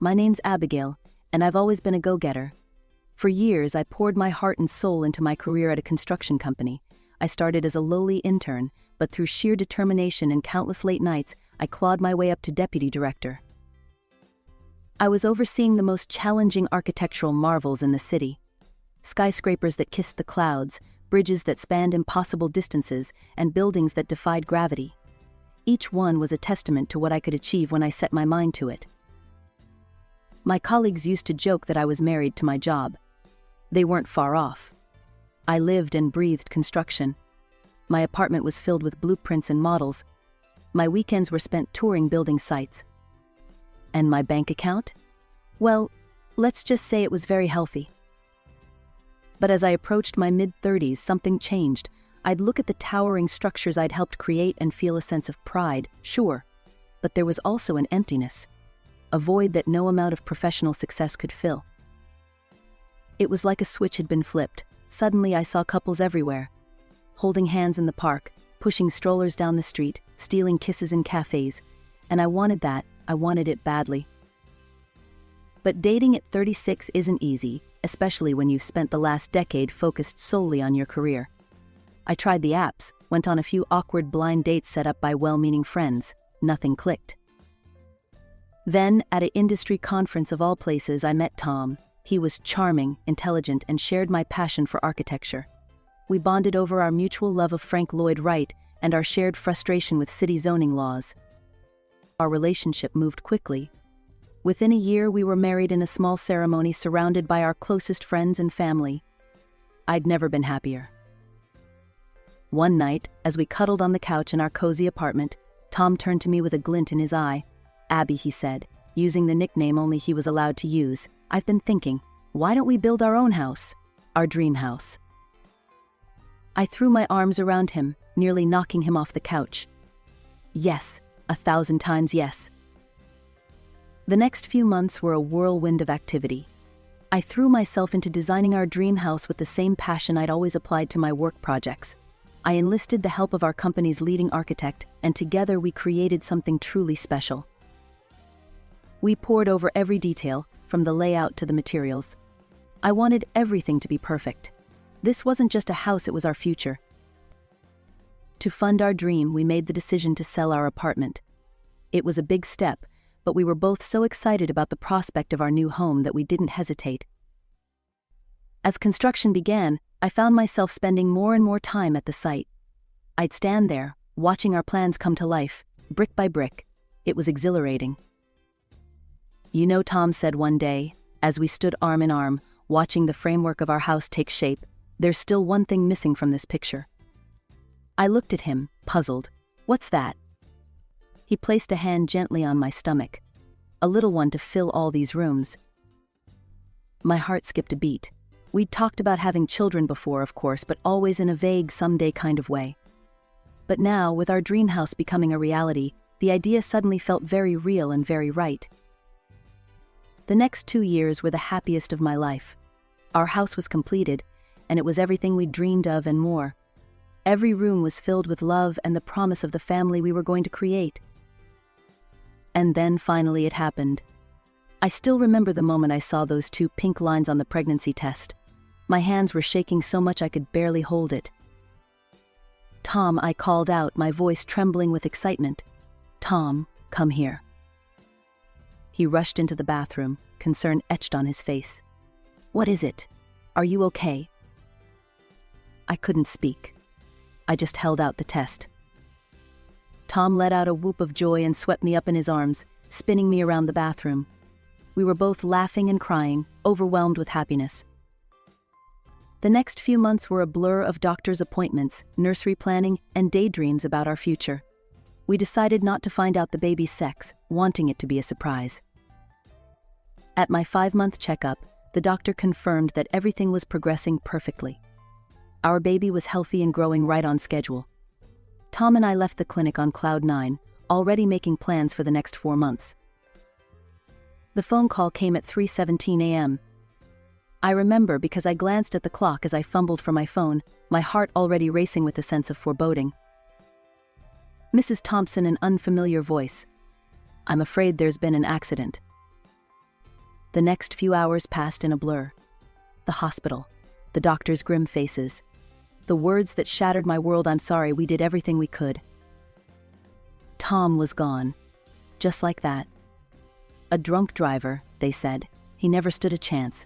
My name's Abigail, and I've always been a go-getter. For years, I poured my heart and soul into my career at a construction company. I started as a lowly intern, but through sheer determination and countless late nights, I clawed my way up to deputy director. I was overseeing the most challenging architectural marvels in the city. Skyscrapers that kissed the clouds, bridges that spanned impossible distances, and buildings that defied gravity. Each one was a testament to what I could achieve when I set my mind to it. My colleagues used to joke that I was married to my job. They weren't far off. I lived and breathed construction. My apartment was filled with blueprints and models. My weekends were spent touring building sites. And my bank account? Well, let's just say it was very healthy. But as I approached my mid-30s, something changed. I'd look at the towering structures I'd helped create and feel a sense of pride, sure. But there was also an emptiness, a void that no amount of professional success could fill. It was like a switch had been flipped. Suddenly I saw couples everywhere, holding hands in the park, pushing strollers down the street, stealing kisses in cafes. And I wanted that. I wanted it badly. But dating at 36 isn't easy, especially when you've spent the last decade focused solely on your career. I tried the apps, went on a few awkward blind dates set up by well-meaning friends. Nothing clicked. Then, at an industry conference of all places, I met Tom. He was charming, intelligent, and shared my passion for architecture. We bonded over our mutual love of Frank Lloyd Wright and our shared frustration with city zoning laws. Our relationship moved quickly. Within a year, we were married in a small ceremony surrounded by our closest friends and family. I'd never been happier. One night, as we cuddled on the couch in our cozy apartment, Tom turned to me with a glint in his eye. "Abby," he said, using the nickname only he was allowed to use, "I've been thinking, why don't we build our own house? Our dream house." I threw my arms around him, nearly knocking him off the couch. Yes, 1,000 times yes. The next few months were a whirlwind of activity. I threw myself into designing our dream house with the same passion I'd always applied to my work projects. I enlisted the help of our company's leading architect, and together we created something truly special. We pored over every detail, from the layout to the materials. I wanted everything to be perfect. This wasn't just a house, it was our future. To fund our dream, we made the decision to sell our apartment. It was a big step, but we were both so excited about the prospect of our new home that we didn't hesitate. As construction began, I found myself spending more and more time at the site. I'd stand there, watching our plans come to life, brick by brick. It was exhilarating. "You know," Tom said one day, as we stood arm in arm, watching the framework of our house take shape, "there's still one thing missing from this picture." I looked at him, puzzled. "What's that?" He placed a hand gently on my stomach. "A little one to fill all these rooms." My heart skipped a beat. We'd talked about having children before, of course, but always in a vague, someday kind of way. But now, with our dream house becoming a reality, the idea suddenly felt very real and very right. The next 2 years were the happiest of my life. Our house was completed, and it was everything we dreamed of and more. Every room was filled with love and the promise of the family we were going to create. And then finally it happened. I still remember the moment I saw those 2 pink lines on the pregnancy test. My hands were shaking so much I could barely hold it. "Tom," I called out, my voice trembling with excitement. "Tom, come here." He rushed into the bathroom, concern etched on his face. "What is it? Are you okay?" I couldn't speak. I just held out the test. Tom let out a whoop of joy and swept me up in his arms, spinning me around the bathroom. We were both laughing and crying, overwhelmed with happiness. The next few months were a blur of doctor's appointments, nursery planning, and daydreams about our future. We decided not to find out the baby's sex, wanting it to be a surprise. At my 5-month checkup, the doctor confirmed that everything was progressing perfectly. Our baby was healthy and growing right on schedule. Tom and I left the clinic on cloud 9, already making plans for the next 4 months. The phone call came at 3:17 a.m. I remember because I glanced at the clock as I fumbled for my phone, my heart already racing with a sense of foreboding. "Mrs. Thompson," an unfamiliar voice. "I'm afraid there's been an accident." The next few hours passed in a blur. The hospital, the doctor's grim faces, the words that shattered my world. I'm sorry, we did everything we could. Tom was gone. Just like that. A drunk driver, they said. He never stood a chance.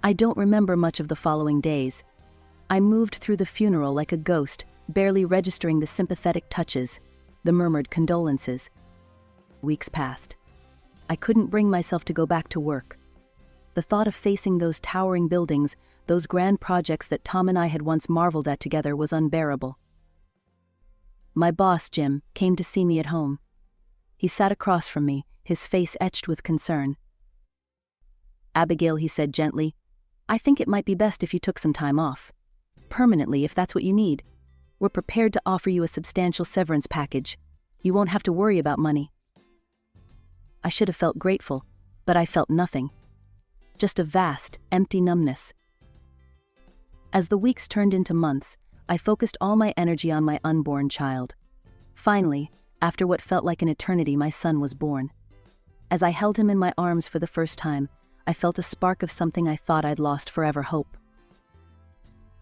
I don't remember much of the following days. I moved through the funeral like a ghost, barely registering the sympathetic touches, the murmured condolences. Weeks passed. I couldn't bring myself to go back to work. The thought of facing those towering buildings, those grand projects that Tom and I had once marveled at together, was unbearable. My boss, Jim, came to see me at home. He sat across from me, his face etched with concern. "Abigail," he said gently, "I think it might be best if you took some time off. Permanently, if that's what you need. We're prepared to offer you a substantial severance package. You won't have to worry about money." I should have felt grateful, but I felt nothing. Just a vast, empty numbness. As the weeks turned into months, I focused all my energy on my unborn child. Finally, after what felt like an eternity, my son was born. As I held him in my arms for the first time, I felt a spark of something I thought I'd lost forever: hope.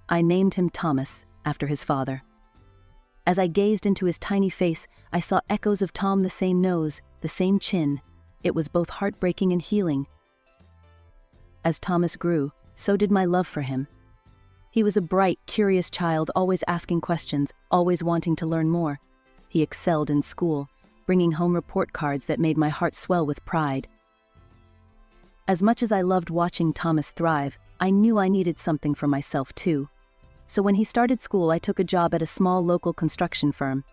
I named him Thomas, after his father. As I gazed into his tiny face, I saw echoes of Tom: the same nose, the same chin. It was both heartbreaking and healing. As Thomas grew, so did my love for him. He was a bright, curious child, always asking questions, always wanting to learn more. He excelled in school, bringing home report cards that made my heart swell with pride. As much as I loved watching Thomas thrive, I knew I needed something for myself too. So when he started school, I took a job at a small local construction firm.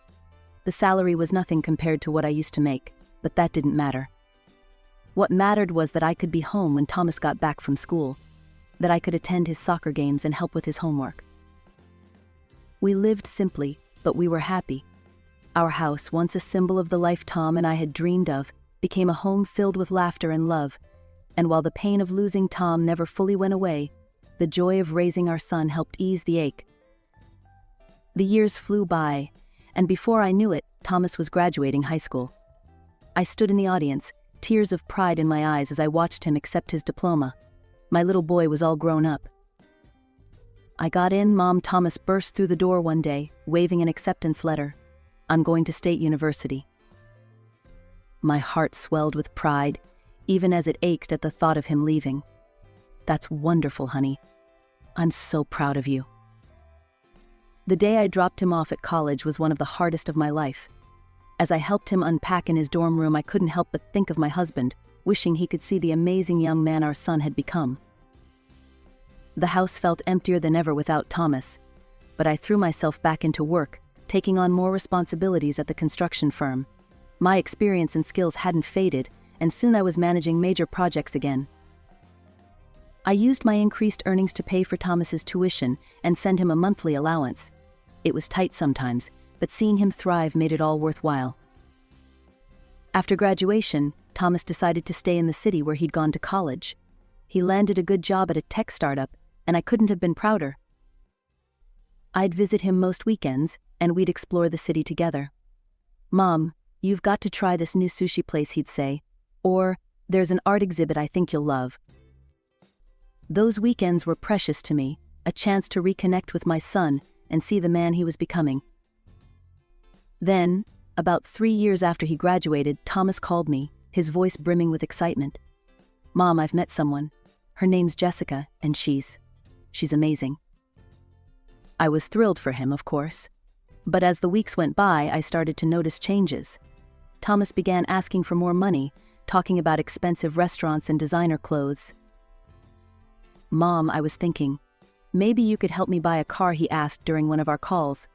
The salary was nothing compared to what I used to make, but that didn't matter. What mattered was that I could be home when Thomas got back from school, that I could attend his soccer games and help with his homework. We lived simply, but we were happy. Our house, once a symbol of the life Tom and I had dreamed of, became a home filled with laughter and love. And while the pain of losing Tom never fully went away, the joy of raising our son helped ease the ache. The years flew by, and before I knew it, Thomas was graduating high school. I stood in the audience, tears of pride in my eyes as I watched him accept his diploma. My little boy was all grown up. I got in, Mom. Thomas burst through the door one day, waving an acceptance letter. "I'm going to State University." My heart swelled with pride, even as it ached at the thought of him leaving. "That's wonderful, honey. I'm so proud of you." The day I dropped him off at college was one of the hardest of my life. As I helped him unpack in his dorm room, I couldn't help but think of my husband, wishing he could see the amazing young man our son had become. The house felt emptier than ever without Thomas, but I threw myself back into work, taking on more responsibilities at the construction firm. My experience and skills hadn't faded, and soon I was managing major projects again. I used my increased earnings to pay for Thomas's tuition and send him a monthly allowance. It was tight sometimes, but seeing him thrive made it all worthwhile. After graduation, Thomas decided to stay in the city where he'd gone to college. He landed a good job at a tech startup, and I couldn't have been prouder. I'd visit him most weekends, and we'd explore the city together. "Mom, you've got to try this new sushi place," he'd say, or "There's an art exhibit I think you'll love." Those weekends were precious to me, a chance to reconnect with my son and see the man he was becoming. Then, about 3 years after he graduated, Thomas called me, his voice brimming with excitement. "Mom, I've met someone. Her name's Jessica, and she's amazing." I was thrilled for him, of course. But as the weeks went by, I started to notice changes. Thomas began asking for more money, talking about expensive restaurants and designer clothes. "Mom," I was thinking, "maybe you could help me buy a car," he asked during one of our calls.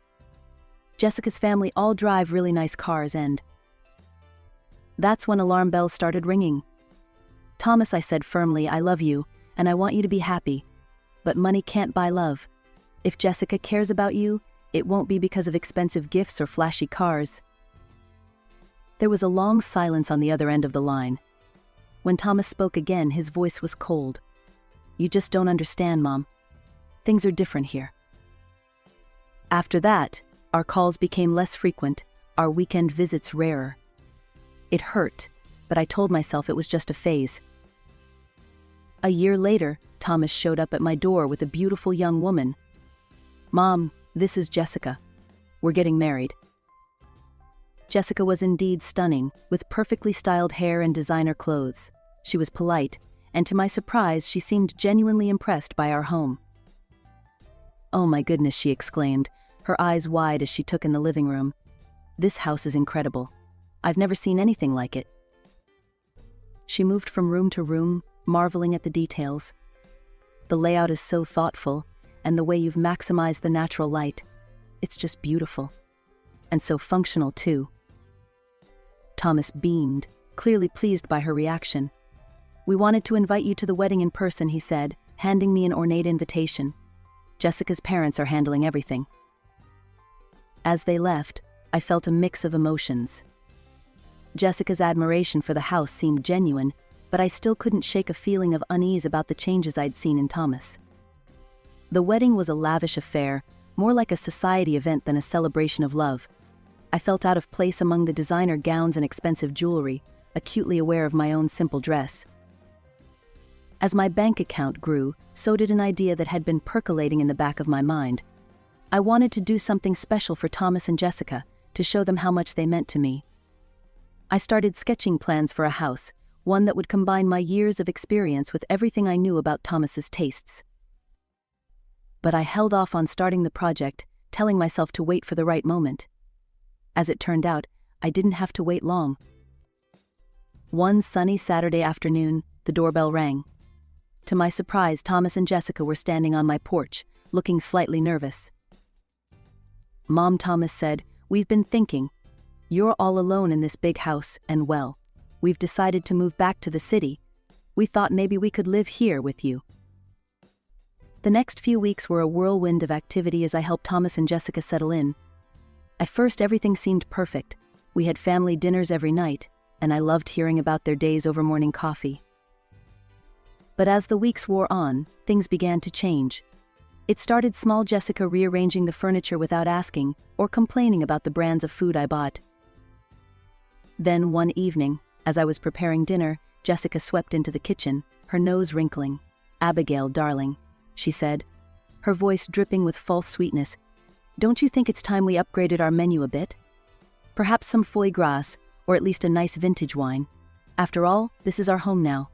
"Jessica's family all drive really nice cars, and..." That's when alarm bells started ringing. "Thomas," I said firmly, "I love you, and I want you to be happy. But money can't buy love. If Jessica cares about you, it won't be because of expensive gifts or flashy cars." There was a long silence on the other end of the line. When Thomas spoke again, his voice was cold. "You just don't understand, Mom. Things are different here." After that, our calls became less frequent, our weekend visits rarer. It hurt, but I told myself it was just a phase. A year later, Thomas showed up at my door with a beautiful young woman. "Mom, this is Jessica. We're getting married." Jessica was indeed stunning, with perfectly styled hair and designer clothes. She was polite, and to my surprise, she seemed genuinely impressed by our home. "Oh my goodness," she exclaimed, her eyes wide as she took in the living room. "This house is incredible. I've never seen anything like it." She moved from room to room, marveling at the details. "The layout is so thoughtful, and the way you've maximized the natural light. It's just beautiful. And so functional, too." Thomas beamed, clearly pleased by her reaction. "We wanted to invite you to the wedding in person," he said, handing me an ornate invitation. "Jessica's parents are handling everything." As they left, I felt a mix of emotions. Jessica's admiration for the house seemed genuine, but I still couldn't shake a feeling of unease about the changes I'd seen in Thomas. The wedding was a lavish affair, more like a society event than a celebration of love. I felt out of place among the designer gowns and expensive jewelry, acutely aware of my own simple dress. As my bank account grew, so did an idea that had been percolating in the back of my mind. I wanted to do something special for Thomas and Jessica, to show them how much they meant to me. I started sketching plans for a house, one that would combine my years of experience with everything I knew about Thomas's tastes. But I held off on starting the project, telling myself to wait for the right moment. As it turned out, I didn't have to wait long. One sunny Saturday afternoon, the doorbell rang. To my surprise, Thomas and Jessica were standing on my porch, looking slightly nervous. "Mom," Thomas said, "we've been thinking. You're all alone in this big house, and well, we've decided to move back to the city. We thought maybe we could live here with you." The next few weeks were a whirlwind of activity as I helped Thomas and Jessica settle in. At first, everything seemed perfect. We had family dinners every night, and I loved hearing about their days over morning coffee. But as the weeks wore on, things began to change. It started small, Jessica rearranging the furniture without asking, or complaining about the brands of food I bought. Then one evening, as I was preparing dinner, Jessica swept into the kitchen, her nose wrinkling. "Abigail, darling," she said, her voice dripping with false sweetness, "don't you think it's time we upgraded our menu a bit? Perhaps some foie gras, or at least a nice vintage wine. After all, this is our home now."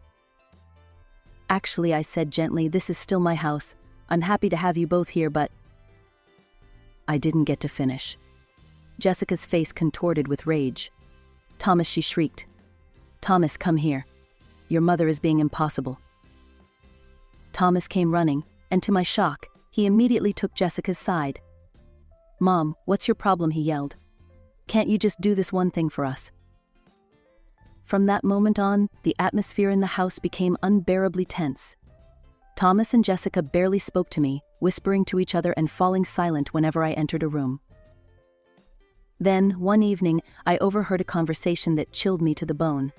"Actually," I said gently, "this is still my house. I'm happy to have you both here, but—" I didn't get to finish. Jessica's face contorted with rage. "Thomas," she shrieked. "Thomas, come here. Your mother is being impossible." Thomas came running, and to my shock, he immediately took Jessica's side. "Mom, what's your problem?" he yelled. "Can't you just do this one thing for us?" From that moment on, the atmosphere in the house became unbearably tense. Thomas and Jessica barely spoke to me, whispering to each other and falling silent whenever I entered a room. Then, one evening, I overheard a conversation that chilled me to the bone.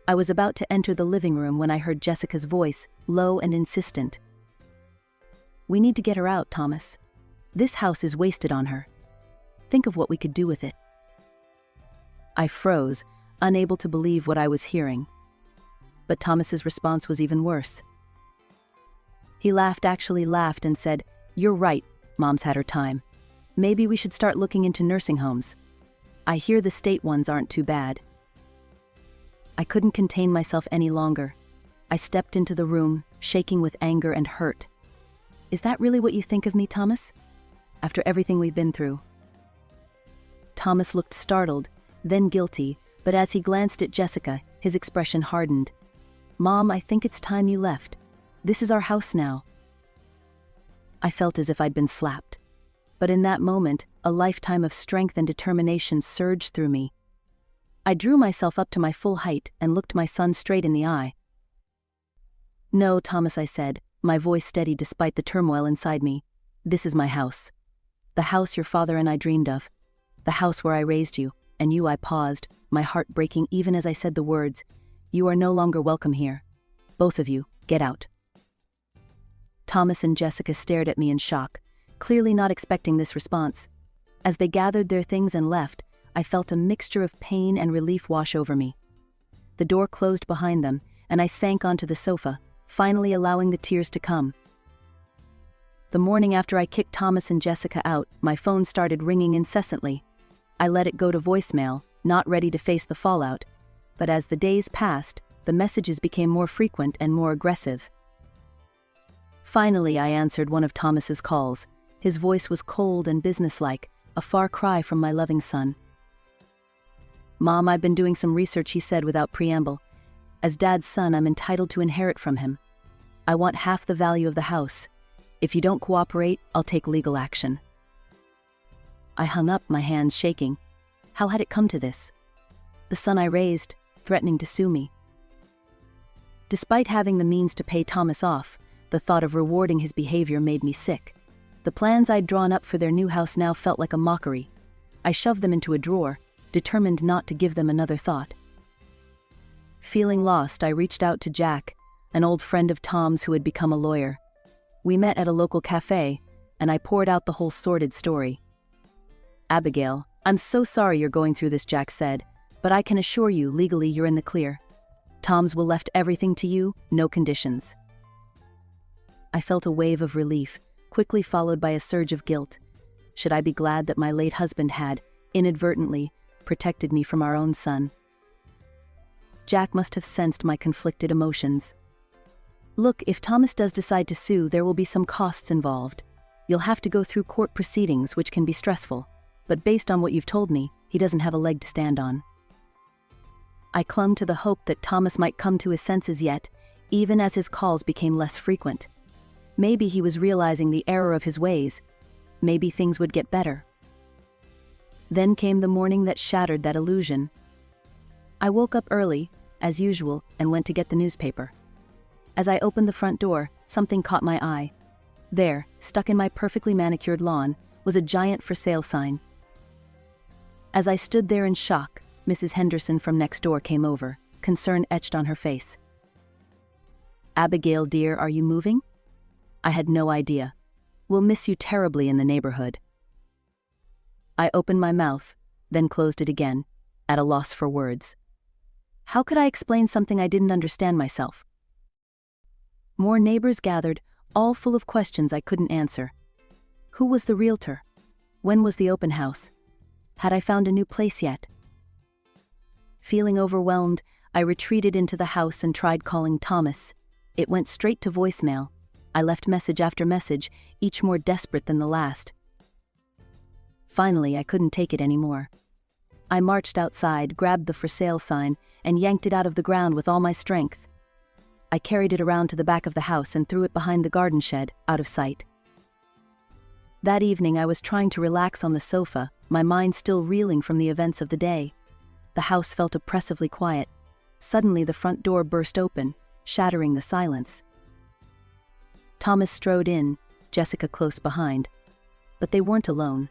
I was about to enter the living room when I heard Jessica's voice, low and insistent. "We need to get her out, Thomas. This house is wasted on her. Think of what we could do with it." I froze, unable to believe what I was hearing. But Thomas's response was even worse. He actually laughed and said, "You're right, Mom's had her time. Maybe we should start looking into nursing homes. I hear the state ones aren't too bad." I couldn't contain myself any longer. I stepped into the room, shaking with anger and hurt. "Is that really what you think of me, Thomas? After everything we've been through?" Thomas looked startled, then guilty, but as he glanced at Jessica, his expression hardened. "Mom, I think it's time you left. This is our house now." I felt as if I'd been slapped. But in that moment, a lifetime of strength and determination surged through me. I drew myself up to my full height and looked my son straight in the eye. "No, Thomas," I said, my voice steady despite the turmoil inside me. "This is my house. The house your father and I dreamed of. The house where I raised you, and you." I paused, my heart breaking even as I said the words. "You are no longer welcome here. Both of you, get out." Thomas and Jessica stared at me in shock, clearly not expecting this response. As they gathered their things and left, I felt a mixture of pain and relief wash over me. The door closed behind them, and I sank onto the sofa, finally allowing the tears to come. The morning after I kicked Thomas and Jessica out, my phone started ringing incessantly. I let it go to voicemail, not ready to face the fallout. But as the days passed, the messages became more frequent and more aggressive. Finally, I answered one of Thomas's calls. His voice was cold and businesslike, a far cry from my loving son. "Mom, I've been doing some research," he said without preamble. "As Dad's son, I'm entitled to inherit from him. I want half the value of the house. If you don't cooperate, I'll take legal action." I hung up, my hands shaking. How had it come to this? The son I raised, threatening to sue me. Despite having the means to pay Thomas off, the thought of rewarding his behavior made me sick. The plans I'd drawn up for their new house now felt like a mockery. I shoved them into a drawer, determined not to give them another thought. Feeling lost, I reached out to Jack, an old friend of Tom's who had become a lawyer. We met at a local cafe, and I poured out the whole sordid story. "Abigail, I'm so sorry you're going through this," Jack said, "but I can assure you, legally you're in the clear. Tom's will left everything to you, no conditions." I felt a wave of relief, quickly followed by a surge of guilt. Should I be glad that my late husband had, inadvertently, protected me from our own son? Jack must have sensed my conflicted emotions. "Look, if Thomas does decide to sue, there will be some costs involved. You'll have to go through court proceedings, which can be stressful. But based on what you've told me, he doesn't have a leg to stand on." I clung to the hope that Thomas might come to his senses yet, even as his calls became less frequent. Maybe he was realizing the error of his ways. Maybe things would get better. Then came the morning that shattered that illusion. I woke up early, as usual, and went to get the newspaper. As I opened the front door, something caught my eye. There, stuck in my perfectly manicured lawn, was a giant for sale sign. As I stood there in shock, Mrs. Henderson from next door came over, concern etched on her face. "Abigail, dear, are you moving?" I had no idea. "We'll miss you terribly in the neighborhood." I opened my mouth, then closed it again, at a loss for words. How could I explain something I didn't understand myself? More neighbors gathered, all full of questions I couldn't answer. Who was the realtor? When was the open house? Had I found a new place yet? Feeling overwhelmed, I retreated into the house and tried calling Thomas. It went straight to voicemail. I left message after message, each more desperate than the last. Finally, I couldn't take it anymore. I marched outside, grabbed the for sale sign, and yanked it out of the ground with all my strength. I carried it around to the back of the house and threw it behind the garden shed, out of sight. That evening, I was trying to relax on the sofa, my mind still reeling from the events of the day. The house felt oppressively quiet. Suddenly, the front door burst open, shattering the silence. Thomas strode in, Jessica close behind. But they weren't alone.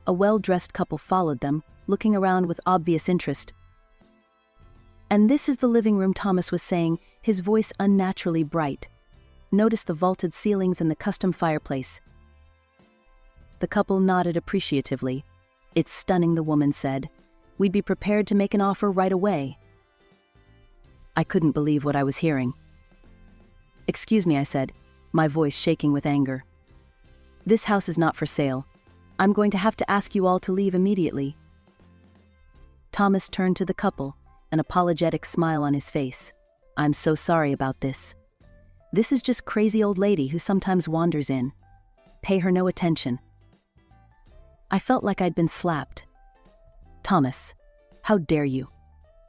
A well-dressed couple followed them, looking around with obvious interest. "And this is the living room," Thomas was saying, his voice unnaturally bright. "Notice the vaulted ceilings and the custom fireplace." The couple nodded appreciatively. "It's stunning," the woman said. "We'd be prepared to make an offer right away." I couldn't believe what I was hearing. "Excuse me," I said, my voice shaking with anger. "This house is not for sale. I'm going to have to ask you all to leave immediately." Thomas turned to the couple, an apologetic smile on his face. "I'm so sorry about this. This is just crazy old lady who sometimes wanders in. Pay her no attention." I felt like I'd been slapped. "Thomas, how dare you?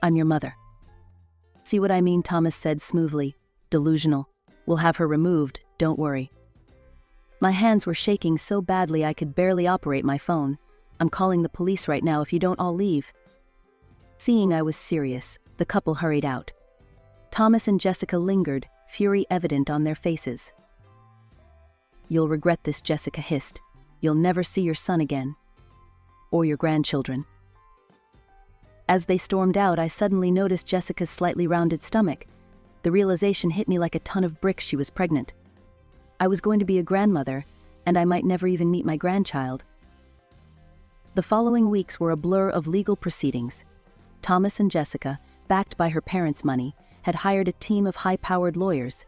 I'm your mother." "See what I mean?" Thomas said smoothly. "Delusional. We'll have her removed, don't worry." My hands were shaking so badly I could barely operate my phone. "I'm calling the police right now if you don't all leave." Seeing I was serious, the couple hurried out. Thomas and Jessica lingered, fury evident on their faces. "You'll regret this," Jessica hissed. "You'll never see your son again. Or your grandchildren." As they stormed out, I suddenly noticed Jessica's slightly rounded stomach. The realization hit me like a ton of bricks. She was pregnant. I was going to be a grandmother, and I might never even meet my grandchild. The following weeks were a blur of legal proceedings. Thomas and Jessica, backed by her parents' money, had hired a team of high-powered lawyers.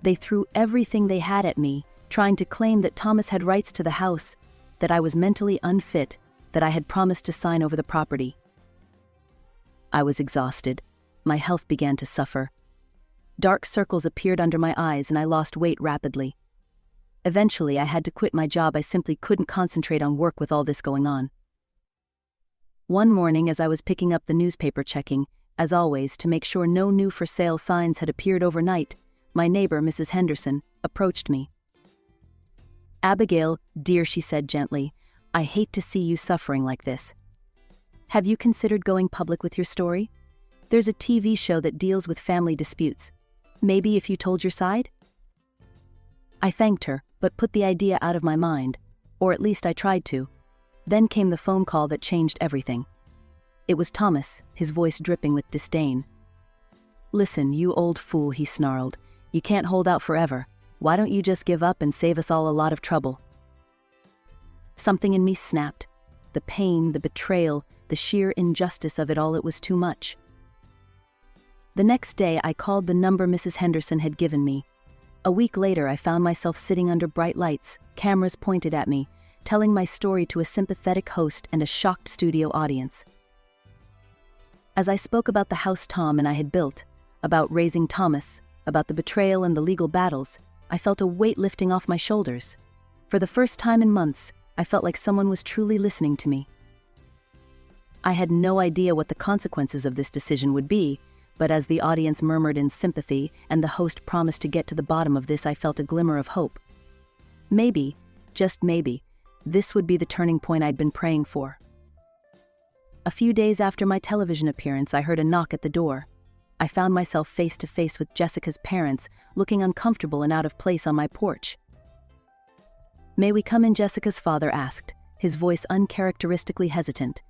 They threw everything they had at me, trying to claim that Thomas had rights to the house, that I was mentally unfit, that I had promised to sign over the property. I was exhausted. My health began to suffer. Dark circles appeared under my eyes and I lost weight rapidly. Eventually, I had to quit my job. I simply couldn't concentrate on work with all this going on. One morning, as I was picking up the newspaper, checking, as always, to make sure no new for sale signs had appeared overnight, my neighbor, Mrs. Henderson, approached me. "Abigail, dear," she said gently, "I hate to see you suffering like this. Have you considered going public with your story? There's a TV show that deals with family disputes. Maybe if you told your side?" I thanked her, but put the idea out of my mind, or at least I tried to. Then came the phone call that changed everything. It was Thomas, his voice dripping with disdain. "Listen, you old fool," he snarled. "You can't hold out forever. Why don't you just give up and save us all a lot of trouble?" Something in me snapped. The pain, the betrayal, the sheer injustice of it all, it was too much. The next day, I called the number Mrs. Henderson had given me. A week later, I found myself sitting under bright lights, cameras pointed at me, telling my story to a sympathetic host and a shocked studio audience. As I spoke about the house Tom and I had built, about raising Thomas, about the betrayal and the legal battles, I felt a weight lifting off my shoulders. For the first time in months, I felt like someone was truly listening to me. I had no idea what the consequences of this decision would be, but as the audience murmured in sympathy and the host promised to get to the bottom of this, I felt a glimmer of hope. Maybe, just maybe, this would be the turning point I'd been praying for. A few days after my television appearance, I heard a knock at the door. I found myself face to face with Jessica's parents, looking uncomfortable and out of place on my porch. "May we come in?" Jessica's father asked, his voice uncharacteristically hesitant.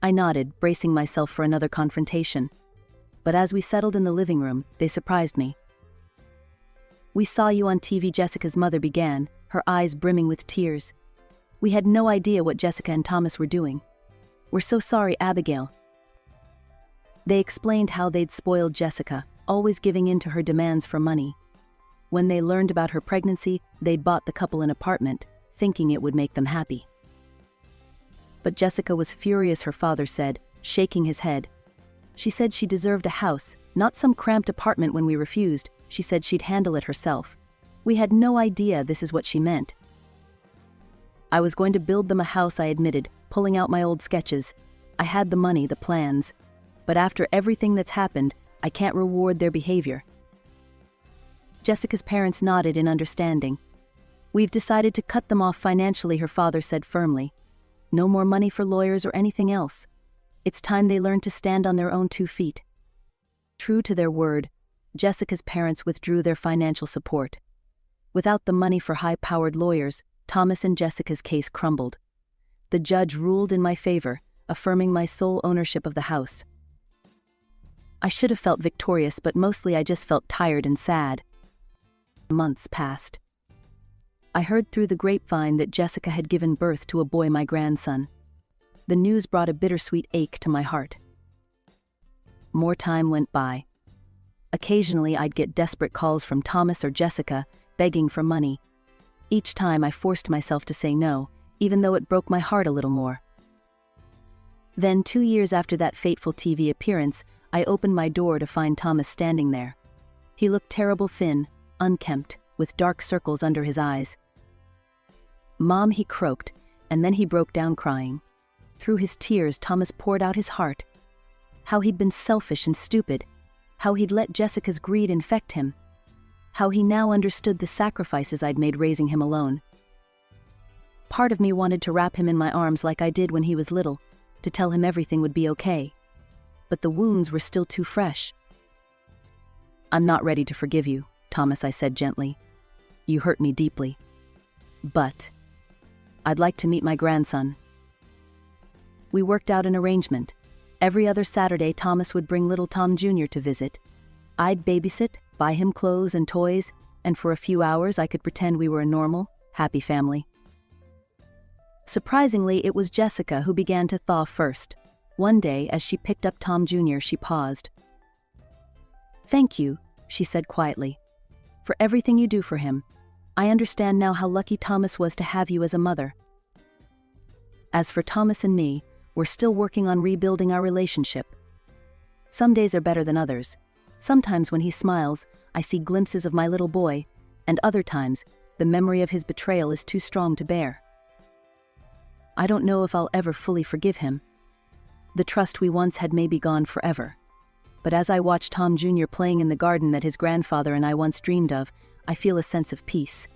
I nodded, bracing myself for another confrontation. But as we settled in the living room, they surprised me. "We saw you on TV," Jessica's mother began, her eyes brimming with tears. "We had no idea what Jessica and Thomas were doing. We're so sorry, Abigail." They explained how they'd spoiled Jessica, always giving in to her demands for money. When they learned about her pregnancy, they'd bought the couple an apartment, thinking it would make them happy. But Jessica was furious, her father said, shaking his head. "She said she deserved a house, not some cramped apartment. When we refused, she said she'd handle it herself. We had no idea this is what she meant." I was going to build them a house, I admitted, pulling out my old sketches. I had the money, the plans. But after everything that's happened, I can't reward their behavior. Jessica's parents nodded in understanding. "We've decided to cut them off financially," her father said firmly. "No more money for lawyers or anything else. It's time they learned to stand on their own 2 feet." True to their word, Jessica's parents withdrew their financial support. Without the money for high-powered lawyers, Thomas and Jessica's case crumbled. The judge ruled in my favor, affirming my sole ownership of the house. I should have felt victorious, but mostly I just felt tired and sad. Months passed. I heard through the grapevine that Jessica had given birth to a boy, my grandson. The news brought a bittersweet ache to my heart. More time went by. Occasionally I'd get desperate calls from Thomas or Jessica, begging for money. Each time I forced myself to say no, even though it broke my heart a little more. Then 2 years after that fateful TV appearance, I opened my door to find Thomas standing there. He looked terrible, thin, unkempt, with dark circles under his eyes. "Mom," he croaked, and then he broke down crying. Through his tears, Thomas poured out his heart. How he'd been selfish and stupid. How he'd let Jessica's greed infect him. How he now understood the sacrifices I'd made raising him alone. Part of me wanted to wrap him in my arms like I did when he was little, to tell him everything would be okay. But the wounds were still too fresh. "I'm not ready to forgive you, Thomas," I said gently. "You hurt me deeply. But I'd like to meet my grandson." We worked out an arrangement. Every other Saturday, Thomas would bring little Tom Jr. to visit. I'd babysit, buy him clothes and toys, and for a few hours I could pretend we were a normal, happy family. Surprisingly, it was Jessica who began to thaw first. One day, as she picked up Tom Jr., she paused. "Thank you," she said quietly, "for everything you do for him. I understand now how lucky Thomas was to have you as a mother." As for Thomas and me, we're still working on rebuilding our relationship. Some days are better than others. Sometimes when he smiles, I see glimpses of my little boy, and other times, the memory of his betrayal is too strong to bear. I don't know if I'll ever fully forgive him. The trust we once had may be gone forever. But as I watch Tom Jr. playing in the garden that his grandfather and I once dreamed of, I feel a sense of peace.